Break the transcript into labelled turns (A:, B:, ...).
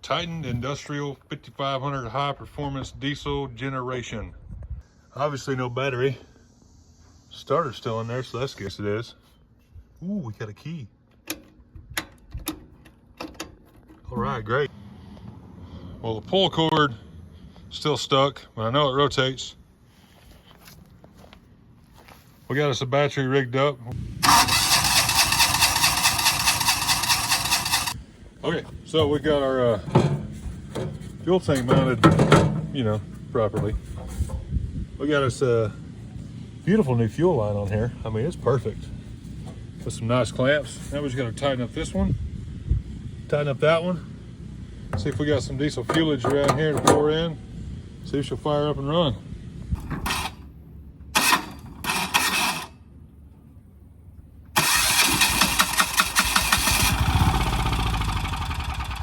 A: Titan Industrial 5500 high performance diesel generation. Obviously no battery. Starter's still in there, so that's good. It is. Ooh, we got a key. All right, great. Well, the pull cord still stuck, but I know it rotates. We got us a battery rigged up. Okay, so we got our fuel tank mounted, properly. We got us a beautiful new fuel line on here. I mean, it's perfect. With some nice clamps. Now we just gotta tighten up this one, tighten up that one, see if we got some diesel fuelage around here to pour in, see if she'll fire up and run.